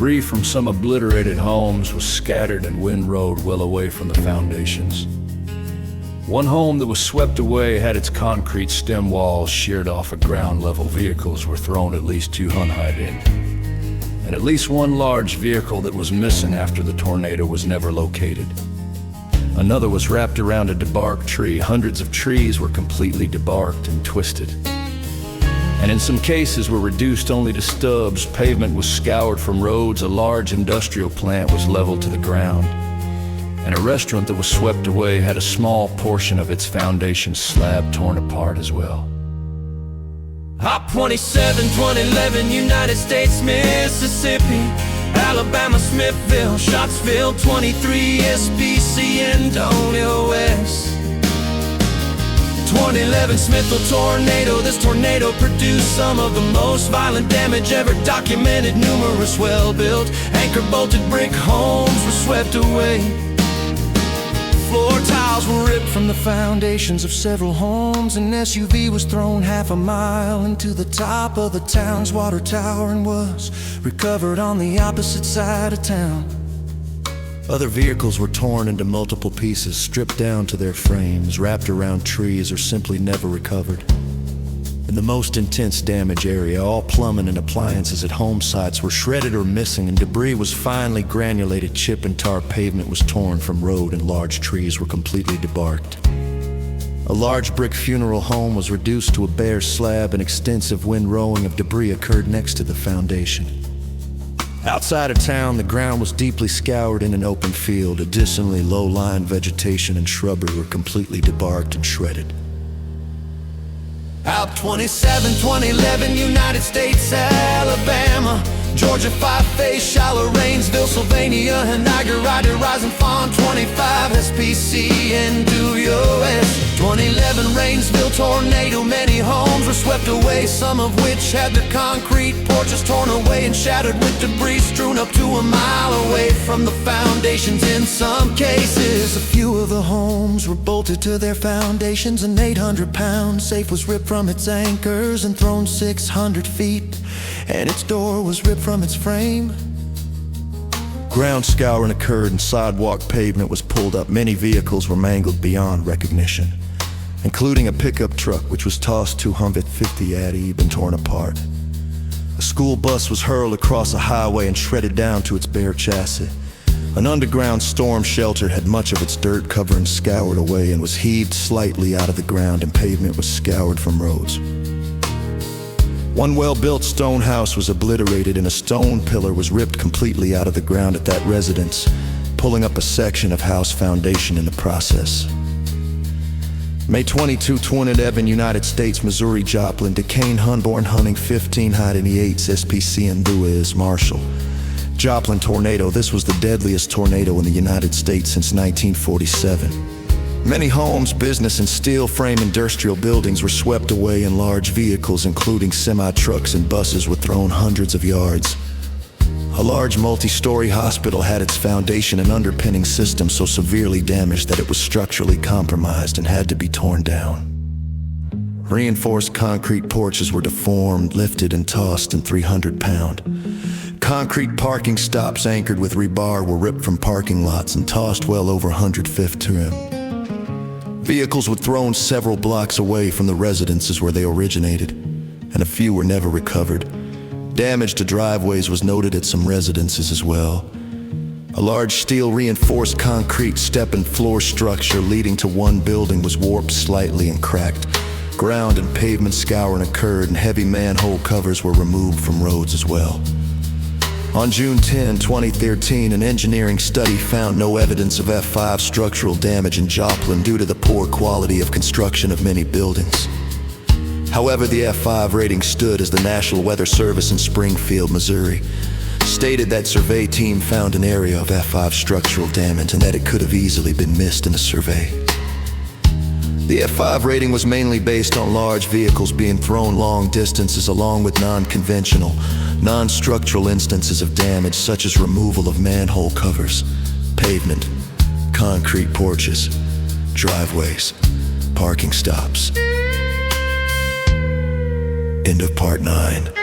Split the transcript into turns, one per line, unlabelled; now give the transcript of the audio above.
Debris from some obliterated homes was scattered and windrowed well away from the foundations. One home that was swept away had its concrete stem walls sheared off at ground level. Vehicles were thrown at least 200 feet in. And at least one large vehicle that was missing after the tornado was never located. Another was wrapped around a debarked tree. Hundreds of trees were completely debarked and twisted, and in some cases were reduced only to stubs. Pavement was scoured from roads. A large industrial plant was leveled to the ground, and a restaurant that was swept away had a small portion of its foundation slab torn apart as well.
Hop 27, 2011, United States, Mississippi, Alabama, Smithville, Shotsville, 23, SPC, Antonio West. 2011 Smithville tornado. This tornado produced some of the most violent damage ever documented. Numerous well-built, anchor-bolted brick homes were swept away. Floor tiles were ripped from the foundations of several homes. An SUV was thrown half a mile into the top of the town's water tower and was recovered on the opposite side of town. Other vehicles were torn into multiple pieces, stripped down to their frames, wrapped around trees, or simply never recovered. In the most intense damage area, all plumbing and appliances at home sites were shredded or missing, and debris was finely granulated. Chip and tar pavement was torn from road, and large trees were completely debarked. A large brick funeral home was reduced to a bare slab, and extensive windrowing of debris occurred next to the foundation. Outside of town, the ground was deeply scoured in an open field. Additionally, low-lying vegetation and shrubbery were completely debarked and shredded. Out 27, 2011, United States, Alabama, Georgia, 5-phase, shallow Rainsville, Sylvania, and Niagara, Rising Fawn, 25, SPC, and US. 2011 Rainsville tornado. Many homes were swept away, some of which had their concrete porches torn away and shattered with debris strewn up to a mile away from the foundations. In some cases, a few of the homes were bolted to their foundations. An 800-pound safe was ripped from its anchors and thrown 600 feet, and its door was ripped from its frame. Ground scouring occurred and sidewalk pavement was pulled up. Many vehicles were mangled beyond recognition, including a pickup truck which was tossed 250 feet and torn apart. A school bus was hurled across a highway and shredded down to its bare chassis. An underground storm shelter had much of its dirt covering scoured away and was heaved slightly out of the ground, and pavement was scoured from roads. One well-built stone house was obliterated, and a stone pillar was ripped completely out of the ground at that residence, pulling up a section of house foundation in the process. May 22, 2011, United States, Missouri, Joplin, Duquesne, Hunborn, Hunting, 1598, SPC, and Lewis, Marshall. Joplin tornado. This was the deadliest tornado in the United States since 1947. Many homes, business, and steel frame industrial buildings were swept away, and large vehicles, including semi-trucks and buses, were thrown hundreds of yards. A large multi-story hospital had its foundation and underpinning system so severely damaged that it was structurally compromised and had to be torn down. Reinforced concrete porches were deformed, lifted, and tossed in 300-pound. Concrete parking stops anchored with rebar were ripped from parking lots and tossed well over 100-foot trim. Vehicles were thrown several blocks away from the residences where they originated, and a few were never recovered. Damage to driveways was noted at some residences as well. A large steel reinforced concrete step and floor structure leading to one building was warped slightly and cracked. Ground and pavement scouring occurred, and heavy manhole covers were removed from roads as well. On June 10, 2013, an engineering study found no evidence of F5 structural damage in Joplin due to the poor quality of construction of many buildings. However, the F5 rating stood as the National Weather Service in Springfield, Missouri, stated that survey team found an area of F5 structural damage and that it could have easily been missed in the survey. The F5 rating was mainly based on large vehicles being thrown long distances, along with non-conventional, non-structural instances of damage such as removal of manhole covers, pavement, concrete porches, driveways, parking stops. End of part 9.